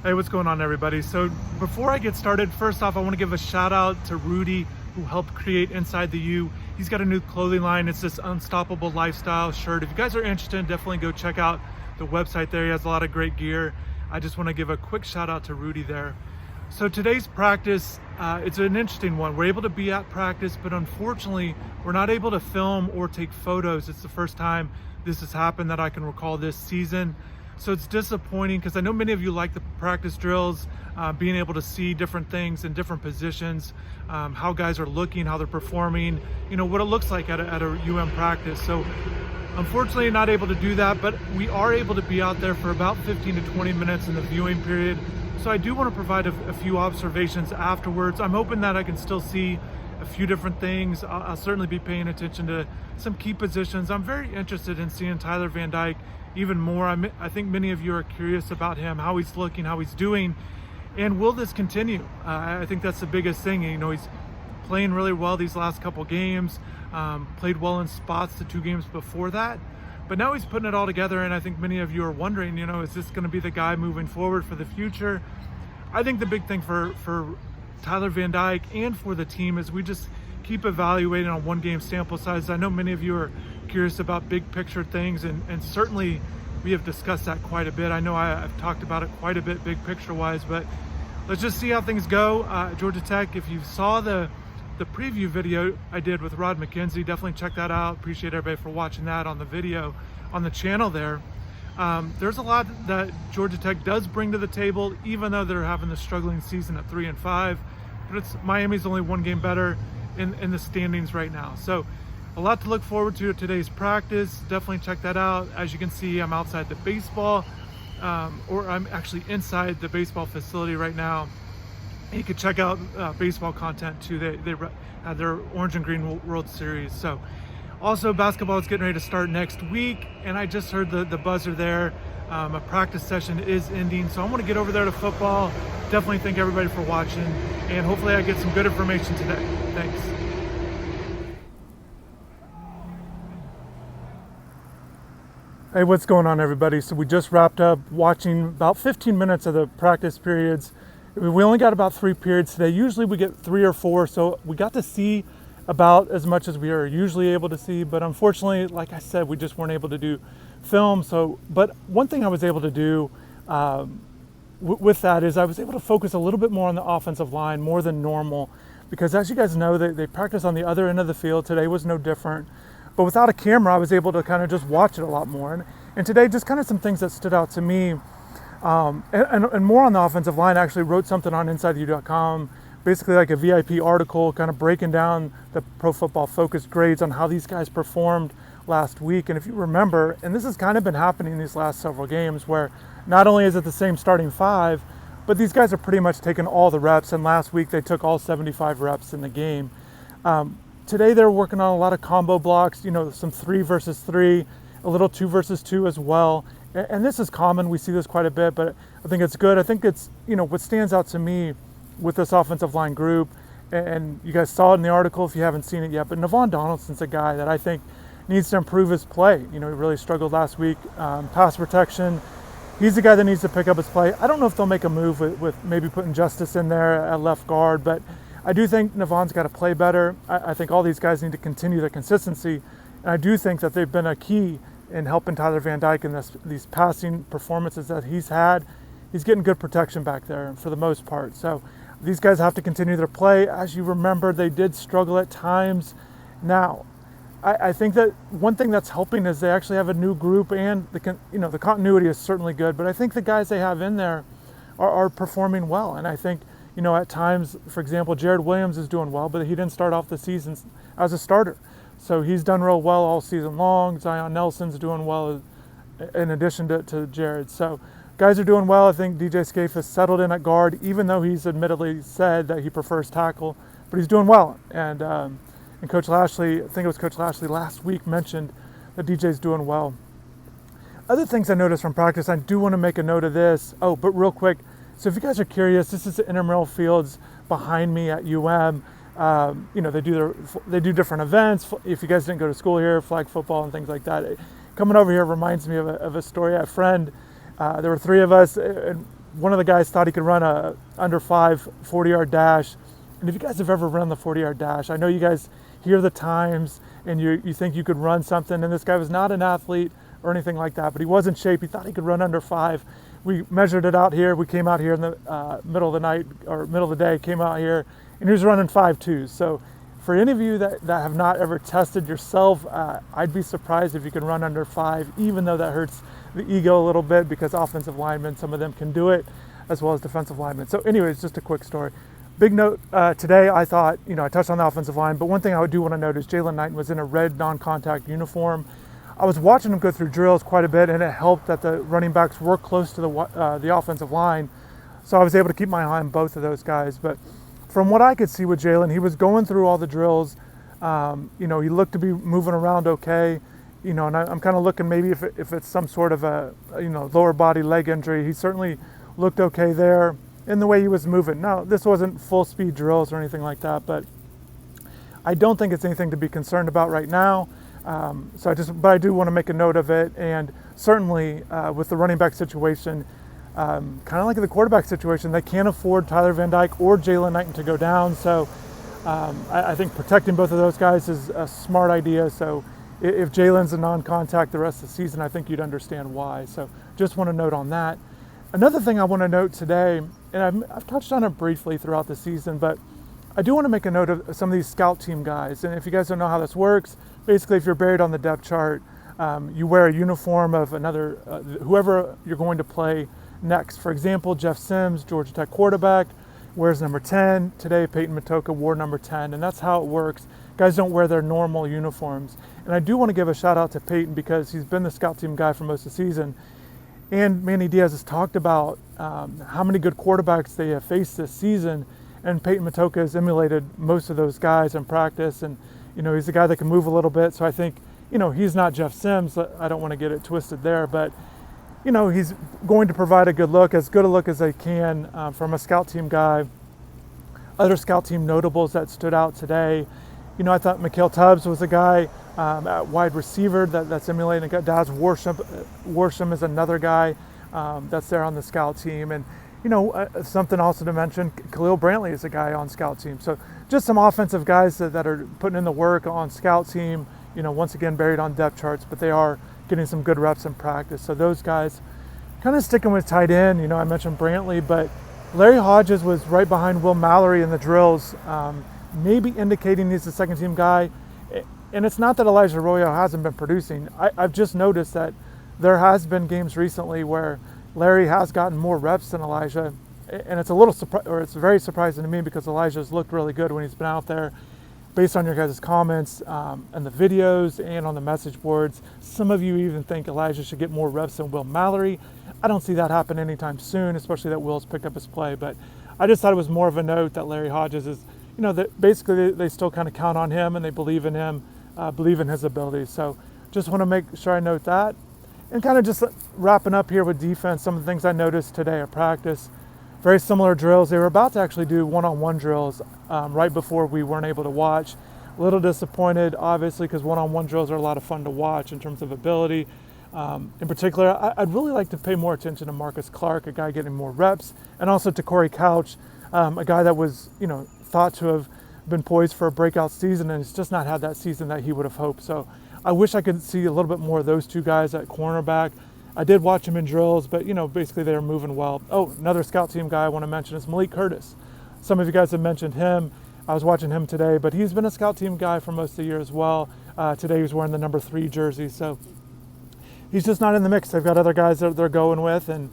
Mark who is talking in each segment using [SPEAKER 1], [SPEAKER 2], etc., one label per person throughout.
[SPEAKER 1] Hey, what's going on, everybody? So before I get started, first off, I want to give a shout out to Rudy, who helped create InsideTheU. He's got a new clothing line. It's this unstoppable lifestyle shirt. If you guys are interested, definitely go check out the website there. He has a lot of great gear. I just want to give a quick shout out to Rudy there. So today's practice, it's an interesting one. We're able to be at practice, but unfortunately, we're not able to film or take photos. It's the first time this has happened that I can recall this season. So it's disappointing because I know many of you like the practice drills, being able to see different things in different positions, how guys are looking, how they're performing, what it looks like at a practice. So unfortunately not able to do that, but we are able to be out there for about 15 to 20 minutes in the viewing period. So I do want to provide a few observations afterwards. I'm hoping that I can still see a few different things. I'll certainly be paying attention to some key positions. I'm very interested in seeing Tyler Van Dyke even more. I think many of you are curious about him, how he's looking, how he's doing, and will this continue? I think that's the biggest thing. He's playing really well these last couple games, played well in spots the 2 games before that, but now he's putting it all together, and I think many of you are wondering, is this going to be the guy moving forward for the future? I think the big thing for Tyler Van Dyke and for the team is we just keep evaluating on 1 game sample size. I know many of you are curious about big picture things, and certainly we have discussed that quite a bit. I know I've talked about it quite a bit big picture wise, but let's just see how things go. Georgia Tech, if you saw the preview video I did with Rod McKenzie, definitely check that out. Appreciate everybody for watching that on the video on the channel there. There's a lot that Georgia Tech does bring to the table, even though they're having the struggling season at 3-5, but Miami's only 1 game better in the standings right now. So a lot to look forward to today's practice. Definitely check that out. As you can see, I'm outside the baseball, or I'm actually inside the baseball facility right now. You can check out baseball content too. They had their Orange and Green World Series. So also basketball is getting ready to start next week, and I just heard the buzzer there. A practice session is ending, so I want to get over there to football. Definitely thank everybody for watching, and hopefully I get some good information today. Thanks. Hey, what's going on, everybody? So we just wrapped up watching about 15 minutes of the practice periods. We only got about 3 periods today. Usually we get 3 or 4, so we got to see about as much as we are usually able to see, but unfortunately, like I said, we just weren't able to do film. But one thing I was able to do with that is I was able to focus a little bit more on the offensive line, more than normal, because as you guys know, they practice on the other end of the field. Today was no different. But without a camera, I was able to kind of just watch it a lot more. And today, just kind of some things that stood out to me, and more on the offensive line. I actually wrote something on InsideTheU.com, basically like a VIP article, kind of breaking down the Pro Football Focus grades on how these guys performed last week. And if you remember, and this has kind of been happening these last several games, where not only is it the same starting 5, but these guys are pretty much taking all the reps. And last week they took all 75 reps in the game. Today they're working on a lot of combo blocks, some 3 versus 3, a little 2 versus 2 as well. And this is common. We see this quite a bit, but I think it's good. I think it's, what stands out to me with this offensive line group, and you guys saw it in the article if you haven't seen it yet, but Navon Donaldson's a guy that I think needs to improve his play. He really struggled last week. Pass protection, he's the guy that needs to pick up his play. I don't know if they'll make a move with maybe putting Justice in there at left guard, but I do think Navon's got to play better. I think all these guys need to continue their consistency, and I do think that they've been a key in helping Tyler Van Dyke in these passing performances that he's had. He's getting good protection back there for the most part. So these guys have to continue their play. As you remember, they did struggle at times. Now, I think that one thing that's helping is they actually have a new group, and the continuity is certainly good, but I think the guys they have in there are performing well. And I think, at times, for example, Jared Williams is doing well, but he didn't start off the season as a starter. So he's done real well all season long. Zion Nelson's doing well in addition to Jared. So guys are doing well. I think DJ Scaife has settled in at guard, even though he's admittedly said that he prefers tackle, but he's doing well. And Coach Lashley, I think it was Coach Lashley last week, mentioned that DJ's doing well. Other things I noticed from practice, I do want to make a note of this. Oh, but real quick, so if you guys are curious, this is the intramural fields behind me at UM. They do different events. If you guys didn't go to school here, flag football and things like that. Coming over here reminds me of a story. I had a friend, there were 3 of us, and one of the guys thought he could run a under 5 40-yard dash. And if you guys have ever run the 40-yard dash, I know you guys hear the times and you think you could run something, and this guy was not an athlete or anything like that, but he was in shape. He thought he could run under 5. We measured it out here. We came out here in the middle of the night or middle of the day, came out here, and he was running 5.2. So for any of you that have not ever tested yourself, I'd be surprised if you can run under 5, even though that hurts the ego a little bit, because offensive linemen, some of them can do it, as well as defensive linemen. So anyways, just a quick story. Big note today, I thought, I touched on the offensive line, but one thing I do want to note is Jalen Knighton was in a red non-contact uniform. I was watching him go through drills quite a bit, and it helped that the running backs were close to the offensive line. So I was able to keep my eye on both of those guys. But from what I could see with Jalen, he was going through all the drills. He looked to be moving around okay. And I'm kind of looking maybe if it's some sort of a, lower body leg injury. He certainly looked okay there in the way he was moving. Now, this wasn't full speed drills or anything like that, but I don't think it's anything to be concerned about right now. But I do want to make a note of it. And certainly with the running back situation, kind of like the quarterback situation, they can't afford Tyler Van Dyke or Jalen Knighton to go down. So I think protecting both of those guys is a smart idea. So if Jalen's a non-contact the rest of the season, I think you'd understand why. So just want to note on that. Another thing I want to note today, and I've touched on it briefly throughout the season, but I do want to make a note of some of these scout team guys. And if you guys don't know how this works, basically if you're buried on the depth chart, you wear a uniform of another, whoever you're going to play next. For example, Jeff Sims, Georgia Tech quarterback, wears number 10. Today, Peyton Matoka wore number 10, and that's how it works. Guys don't wear their normal uniforms. And I do want to give a shout out to Peyton because he's been the scout team guy for most of the season. And Manny Diaz has talked about how many good quarterbacks they have faced this season, and Peyton Matoka has emulated most of those guys in practice. And he's a guy that can move a little bit, so I think he's not Jeff Sims. I don't want to get it twisted there, but he's going to provide a good look, as good a look as they can from a scout team guy. Other scout team notables that stood out today, I thought Mikhail Tubbs was a guy at wide receiver that's emulating Daz Worsham is another guy that's there on the scout team. And something also to mention, Khalil Brantley is a guy on scout team. So just some offensive guys that are putting in the work on scout team, once again buried on depth charts, but they are getting some good reps in practice. So those guys kind of sticking with tight end. I mentioned Brantley, but Larry Hodges was right behind Will Mallory in the drills, maybe indicating he's the second team guy. And it's not that Elijah Arroyo hasn't been producing. I've just noticed that there has been games recently where Larry has gotten more reps than Elijah, and it's it's very surprising to me because Elijah's looked really good when he's been out there. Based on your guys' comments and the videos and on the message boards, some of you even think Elijah should get more reps than Will Mallory. I don't see that happen anytime soon, especially that Will's picked up his play. But I just thought it was more of a note that Larry Hodges is, that basically they still kind of count on him and they believe in him, believe in his abilities. So just want to make sure I note that. And kind of just wrapping up here with defense, some of the things I noticed today at practice. Very similar drills. They were about to actually do one-on-one drills right before we weren't able to watch. A little disappointed, obviously, because one-on-one drills are a lot of fun to watch in terms of ability. In particular, I'd really like to pay more attention to Marcus Clark, a guy getting more reps, and also to Corey Couch, a guy that was, thought to have been poised for a breakout season and has just not had that season that he would have hoped. So I wish I could see a little bit more of those two guys at cornerback. I did watch him in drills, but basically they were moving well. Oh, another scout team guy I want to mention is Malik Curtis. Some of you guys have mentioned him. I was watching him today, but he's been a scout team guy for most of the year as well. Today he was wearing the number 3 jersey, so he's just not in the mix. They've got other guys that they're going with, and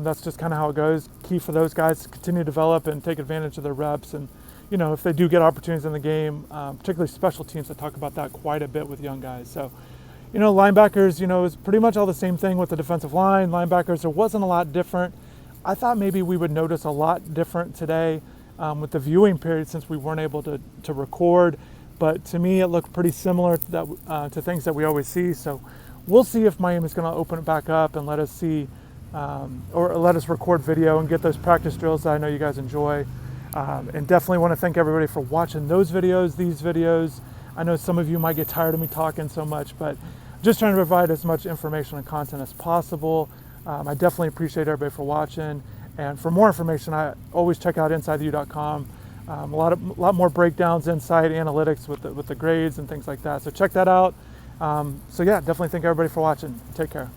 [SPEAKER 1] that's just kind of how it goes. Key for those guys to continue to develop and take advantage of their reps. And if they do get opportunities in the game, particularly special teams, I talk about that quite a bit with young guys. So linebackers, is pretty much all the same thing with the defensive line. Linebackers, there wasn't a lot different. I thought maybe we would notice a lot different today with the viewing period since we weren't able to record. But to me, it looked pretty similar to things that we always see. So we'll see if Miami's going to open it back up and let us see or let us record video and get those practice drills that I know you guys enjoy. And definitely want to thank everybody for watching these videos. I know some of you might get tired of me talking so much, but just trying to provide as much information and content as possible. I definitely appreciate everybody for watching. And for more information, I always check out InsideTheU.com. A lot more breakdowns, insight, analytics with the grades and things like that. So check that out. So yeah, definitely thank everybody for watching. Take care.